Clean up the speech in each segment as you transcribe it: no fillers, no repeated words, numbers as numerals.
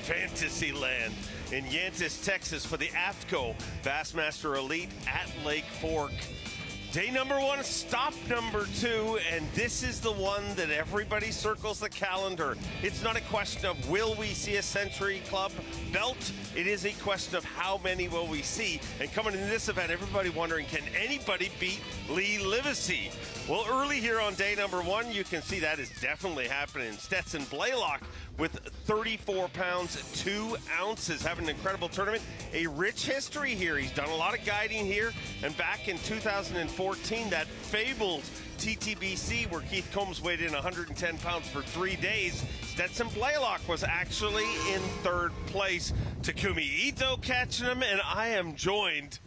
Fantasyland in Yantis, Texas for the AFTCO Bassmaster Elite at Lake Fork. Day number 1, stop number 2, and this is the one that everybody circles the calendar. It's not a question of will we see a Century Club belt, it is a question of how many will we see. And coming into this event, everybody wondering, can anybody beat Lee Livesey? Well, early here on day number 1, you can see that is definitely happening. Stetson Blaylock with 34 pounds, 2 ounces, having an incredible tournament. A rich history here. He's done a lot of guiding here, and back in 2014, that fabled TTBC where Keith Combs weighed in 110 pounds for 3 days, Stetson Blaylock was actually in 3rd place. Takumi Ito catching him, and I am joined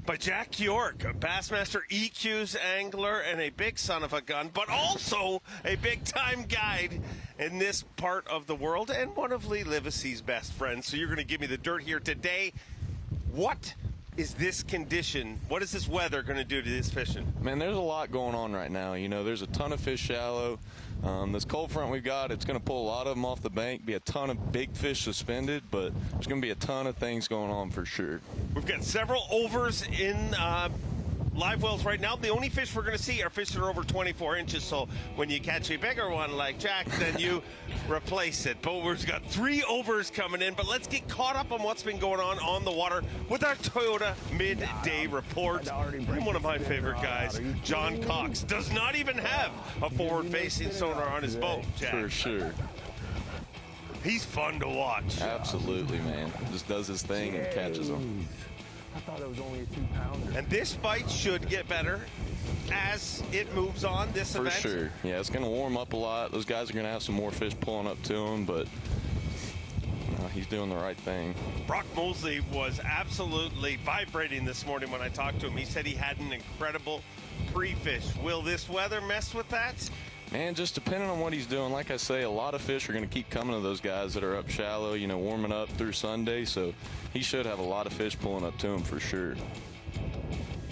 by Jack York, a Bassmaster EQ's angler and a big son of a gun, but also a big-time guide in this part of the world and one of Lee Livesey's best friends. So you're going to give me the dirt here today. What is this condition? What is this weather going to do to this fishing? Man, there's a lot going on right now. You know, there's a ton of fish shallow. This cold front we've got, it's going to pull a lot of them off the bank, be a ton of big fish suspended, but there's going to be a ton of things going on for sure. We've got several overs in live wells right now. The only fish we're going to see are fish that are over 24 inches, so when you catch a bigger one like Jack, then you replace it. But we've got 3 overs coming in, but let's get caught up on what's been going on the water with our Toyota Midday report. And one of my favorite guys, John Cox, does not even have a forward-facing sonar on his boat, Jack. For sure. He's fun to watch. Absolutely, man. Just does his thing and catches them. I thought it was only a 2-pounder. And this fight should get better as it moves on, this event. For sure. Yeah, it's going to warm up a lot. Those guys are going to have some more fish pulling up to him, but he's doing the right thing. Brock Mosley was absolutely vibrating this morning when I talked to him. He said he had an incredible pre-fish. Will this weather mess with that? Man, just depending on what he's doing, like I say, a lot of fish are going to keep coming to those guys that are up shallow, you know, warming up through Sunday, so he should have a lot of fish pulling up to him for sure.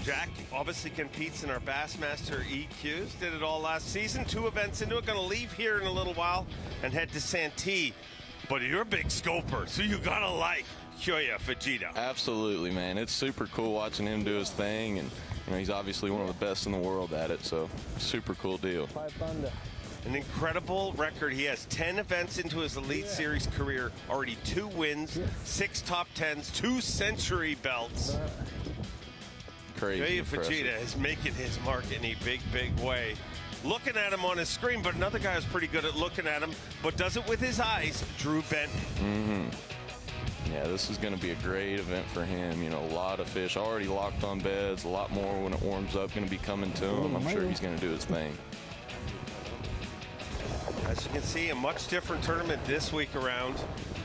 Jack obviously competes in our Bassmaster EQs, did it all last season, 2 events into it, going to leave here in a little while and head to Santee. But you're a big scoper, so you got to like Kyoya Fujita. Absolutely, man. It's super cool watching him do his thing, and you know, he's obviously one of the best in the world at it, so super cool deal. 5 under. An incredible record. He has 10 events into his Elite Series career, already 2 wins, 6 top 10s, 2 Century belts. Crazy. Kyoya Fujita is making his mark in a big, big way. Looking at him on his screen, but another guy is pretty good at looking at him, but does it with his eyes, Drew Benton. Yeah, this is going to be a great event for him. You know, a lot of fish already locked on beds, a lot more when it warms up going to be coming to him. I'm sure he's going to do his thing. As you can see, a much different tournament this week around.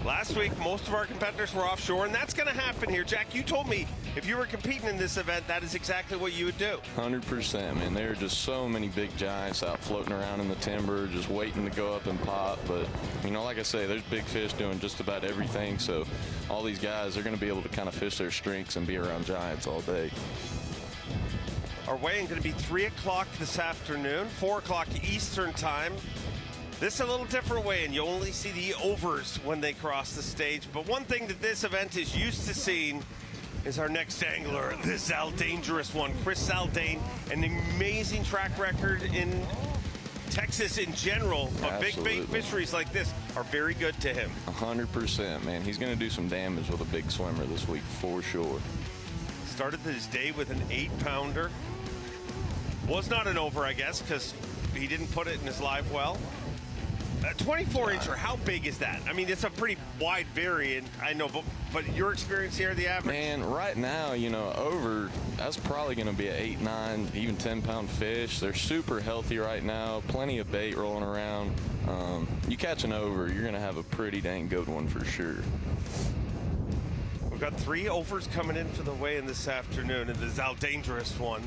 Last week, most of our competitors were offshore, and that's going to happen here. Jack, you told me if you were competing in this event, that is exactly what you would do. 100%, man. There are just so many big giants out floating around in the timber, just waiting to go up and pop. But, you know, like I say, there's big fish doing just about everything. So all these guys are going to be able to kind of fish their strengths and be around giants all day. Our weigh-in going to be 3 o'clock this afternoon, 4 o'clock Eastern time. This is a little different way, and you only see the overs when they cross the stage. But one thing that this event is used to seeing is our next angler, the Zaldangerous one, Chris Zaldane, an amazing track record in Texas in general, but Absolutely. big bait fisheries like this are very good to him. 100%, man. He's going to do some damage with a big swimmer this week for sure. Started his day with an 8-pounder. Was not an over, I guess, because he didn't put it in his live well. 24-incher, how big is that? I mean, it's a pretty wide variant, I know, but your experience here, the average? Man, right now, you know, over, that's probably going to be an 8, 9, even 10-pound fish. They're super healthy right now, plenty of bait rolling around. You catch an over, you're going to have a pretty dang good one for sure. We've got 3 overs coming in for the weigh-in this afternoon, and the Zaldangerous one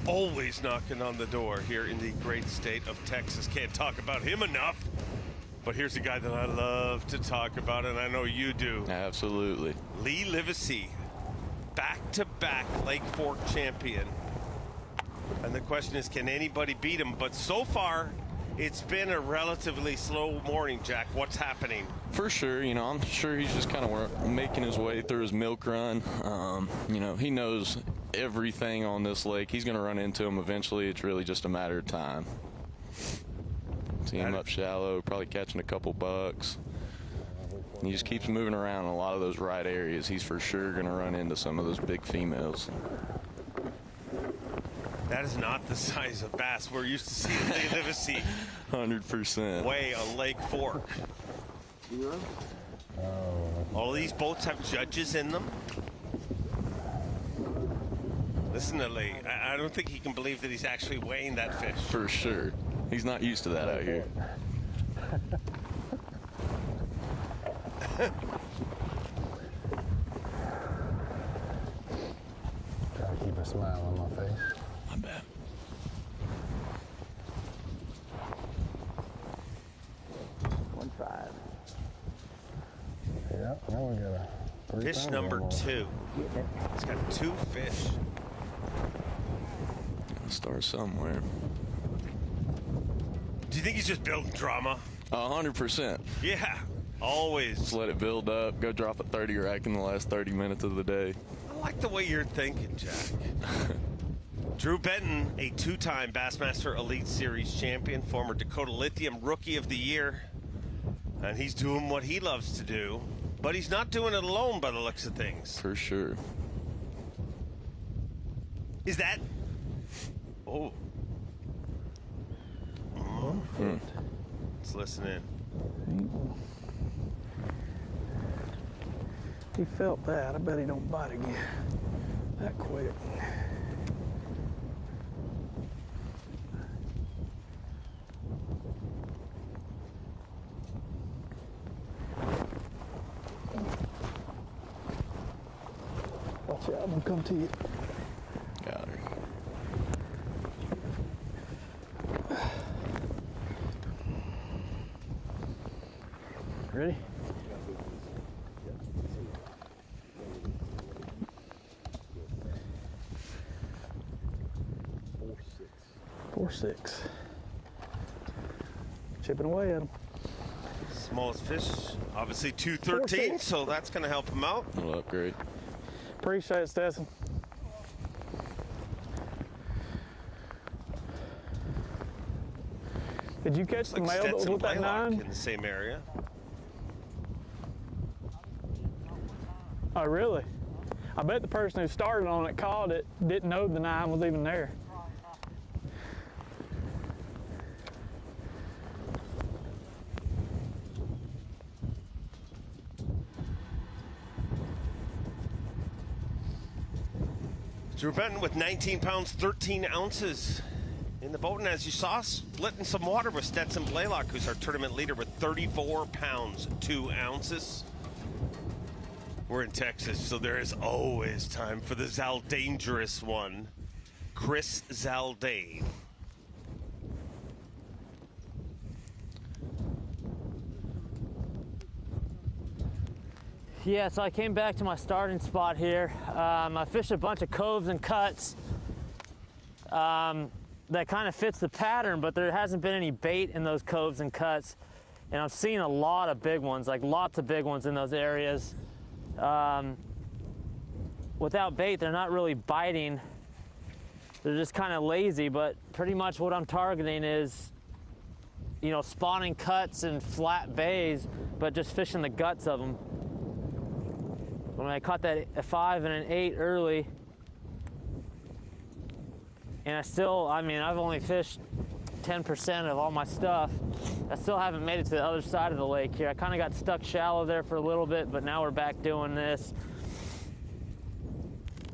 always knocking on the door here in the great state of Texas. Can't talk about him enough. But here's a guy that I love to talk about, and I know you do. Absolutely. Lee Livesey, back-to-back Lake Fork champion. And the question is, can anybody beat him? But so far, It's been a relatively slow morning, Jack. What's happening? For sure, you know, I'm sure he's just kind of making his way through his milk run. You know, he knows everything on this lake. He's going to run into him eventually. It's really just a matter of time. See him up shallow, probably catching a couple bucks. He just keeps moving around in a lot of those right areas. He's for sure going to run into some of those big females. That is not the size of bass we're used to seeing. They live a sea 100%. way on Lake Fork. All of these boats have judges in them. Listen to Lee. I don't think he can believe that he's actually weighing that fish. For sure. He's not used to that out here. Gotta keep a smile on my face. I bet. Yeah, now we got a Fish number 2. He's got 2 fish. I'll start somewhere. Do you think he's just building drama? 100%. Yeah, always. Just let it build up. Go drop a 30 rack in the last 30 minutes of the day. I like the way you're thinking, Jack. Drew Benton, a 2-time Bassmaster Elite Series champion, former Dakota Lithium Rookie of the Year. And he's doing what he loves to do, but he's not doing it alone by the looks of things. For sure. Is that... Oh. Let's listen in. He felt that. I bet he don't bite again that quick. Watch out, I'm gonna come to you. Got her. Ready? Four, six. Chipping away at him. Smallest fish, obviously 213, so that's going to help him out. Little upgrade. Appreciate it, Stetson. Did you catch the Like male that was Stetson with that Blaylock 9? in the same area. Oh, really? I bet the person who started on it called it, didn't know the 9 was even there. Drew Benton with 19 pounds, 13 ounces in the boat. And as you saw, splitting some water with Stetson Blaylock, who's our tournament leader with 34 pounds, 2 ounces. We're in Texas, so there is always time for the Zaldangerous one, Chris Zaldane. Yeah, so I came back to my starting spot here. I fished a bunch of coves and cuts that kind of fits the pattern, but there hasn't been any bait in those coves and cuts. And I'm seeing a lot of big ones, like lots of big ones in those areas. Without bait, they're not really biting. They're just kind of lazy, but pretty much what I'm targeting is, you know, spawning cuts and flat bays, but just fishing the guts of them. When I caught that a 5 and an 8 early, and I've only fished 10% of all my stuff. I still haven't made it to the other side of the lake here. I kind of got stuck shallow there for a little bit, but now we're back doing this.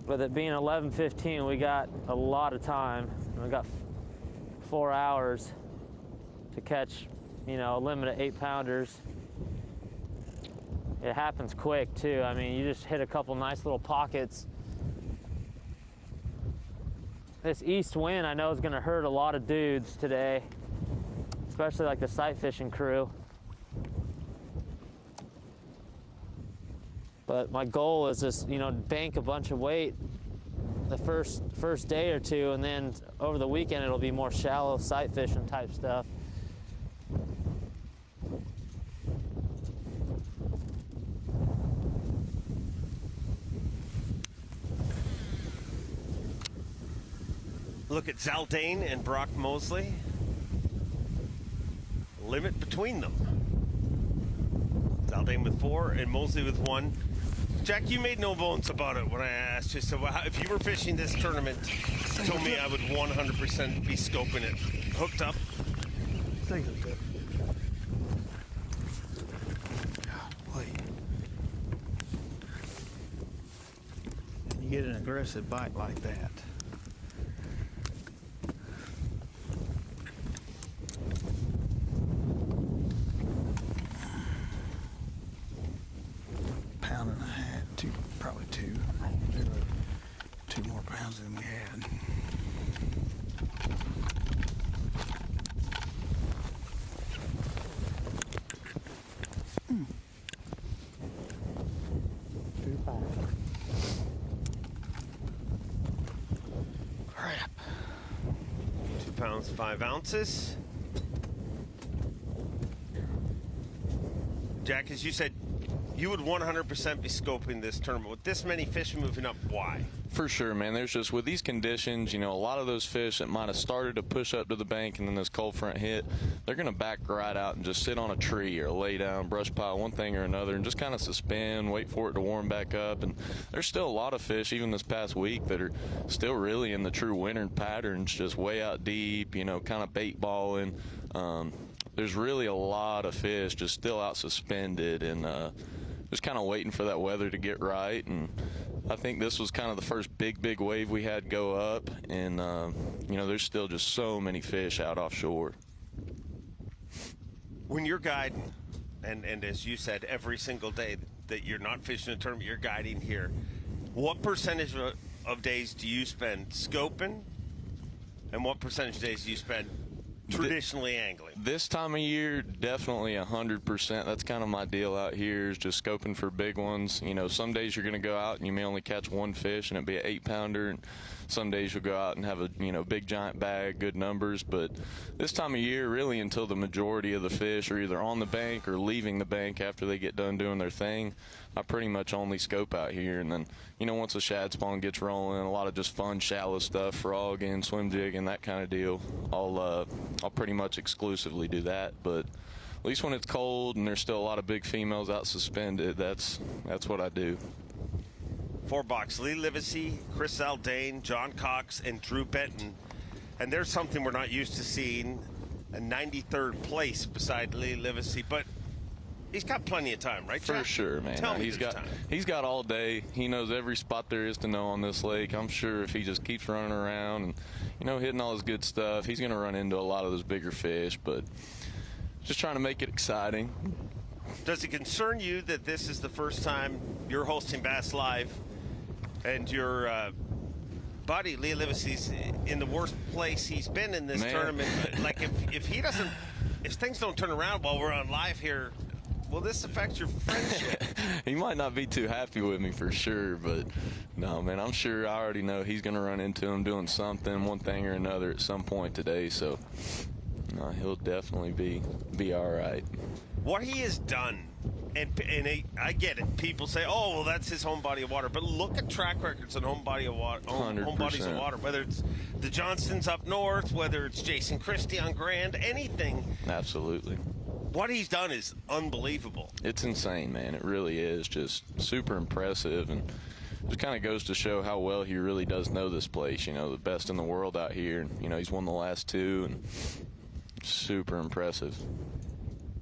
With it being 11:15, we got a lot of time. We got 4 hours to catch, you know, a limit of 8-pounders. It happens quick too. I mean, you just hit a couple nice little pockets. This east wind I know is gonna hurt a lot of dudes today, especially like the sight fishing crew. But my goal is just, you know, bank a bunch of weight the first day or two, and then over the weekend it'll be more shallow sight fishing type stuff. look at Zaldane and Brock Mosley. Limit between them. Zaldane with 4 and Mosley with 1. Jack, you made no bones about it when I asked you. So if you were fishing this tournament, you told me I would 100% be scoping it. Hooked up. Take a look. Wait. You get an aggressive bite like that. Pound and a half, probably 2. There were 2 more pounds than we had. Crap. 2 pounds, 5 ounces. Jack, as you said, you would 100% be scoping this tournament. With this many fish moving up, why? For sure, man. There's just, with these conditions, you know, a lot of those fish that might have started to push up to the bank and then this cold front hit, they're going to back right out and just sit on a tree or lay down, brush pile, one thing or another, and just kind of suspend, wait for it to warm back up. And there's still a lot of fish, even this past week, that are still really in the true winter patterns, just way out deep, you know, kind of bait balling. There's really a lot of fish just still out suspended and just kind of waiting for that weather to get right. And I think this was kind of the first big wave we had go up, and you know, there's still just so many fish out offshore. When you're guiding, and as you said, every single day that you're not fishing a tournament, you're guiding here, what percentage of days do you spend scoping, and what percentage of days do you spend traditionally angling? This time of year, definitely 100%. That's kind of my deal out here, is just scoping for big ones. You know, some days you're going to go out and you may only catch 1 fish and it'd be an 8-pounder, and some days you'll go out and have a, you know, big giant bag, good numbers. But this time of year, really until the majority of the fish are either on the bank or leaving the bank after they get done doing their thing, I pretty much only scope out here. And then, you know, once the shad spawn gets rolling, a lot of just fun shallow stuff, frogging, swim jigging, that kind of deal, I'll pretty much exclusively do that. But at least when it's cold and there's still a lot of big females out suspended, that's what I do. 4 box, Lee Livesey, Chris Zaldane, John Cox, and Drew Benton. And there's something we're not used to seeing, a 93rd place beside Lee Livesey, but he's got plenty of time, right, Jack? For sure, man. Tell me he's got all day. He knows every spot there is to know on this lake. I'm sure if he just keeps running around and, you know, hitting all his good stuff, he's going to run into a lot of those bigger fish, but just trying to make it exciting. Does it concern you that this is the first time you're hosting Bass Live and your buddy Lee Livesey's in the worst place he's been in this tournament? Like, if things don't turn around while we're on live here, will this affect your friendship? He might not be too happy with me for sure, but no, man, I'm sure I already know he's going to run into him doing something, one thing or another at some point today, so no, he'll definitely be all right. What he has done, and I get it. People say, "Oh, well, that's his home body of water," but look at track records on home bodies of water. Whether it's the Johnstons up north, whether it's Jason Christie on Grand, anything. Absolutely. What he's done is unbelievable. It's insane, man. It really is. Just super impressive, and just kind of goes to show how well he really does know this place. You know, the best in the world out here. And, you know, he's won the last 2, and super impressive.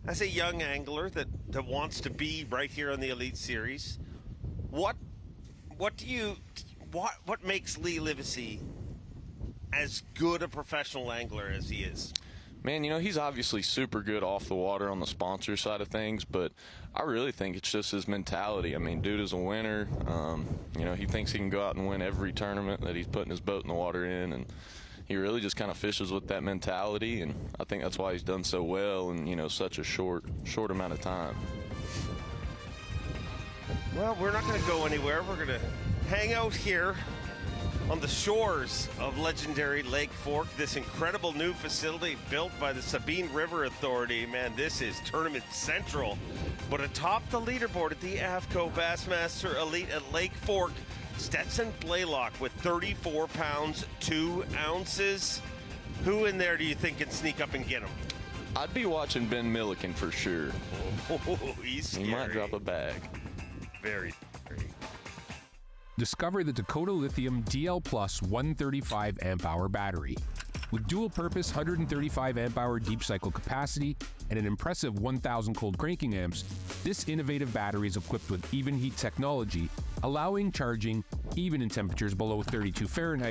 As a young angler that wants to be right here on the Elite Series, what makes Lee Livesey as good a professional angler as he is? Man, you know, he's obviously super good off the water on the sponsor side of things, but I really think it's just his mentality. I mean, dude is a winner. You know, he thinks he can go out and win every tournament that he's putting his boat in the water in, and he really just kind of fishes with that mentality, and I think that's why he's done so well in, you know, such a short amount of time. Well, we're not going to go anywhere. We're going to hang out here on the shores of legendary Lake Fork, this incredible new facility built by the Sabine River Authority. Man, this is Tournament Central. But atop the leaderboard at the AFCO Bassmaster Elite at Lake Fork, Stetson Blaylock with 34 pounds, 2 ounces. Who in there do you think can sneak up and get him? I'd be watching Ben Milliken for sure. Oh, he's scary. He might drop a bag. Very scary. Discover the Dakota Lithium DL Plus 135 amp hour battery. With dual purpose 135 amp hour deep cycle capacity and an impressive 1000 cold cranking amps, this innovative battery is equipped with even heat technology, allowing charging even in temperatures below 32 Fahrenheit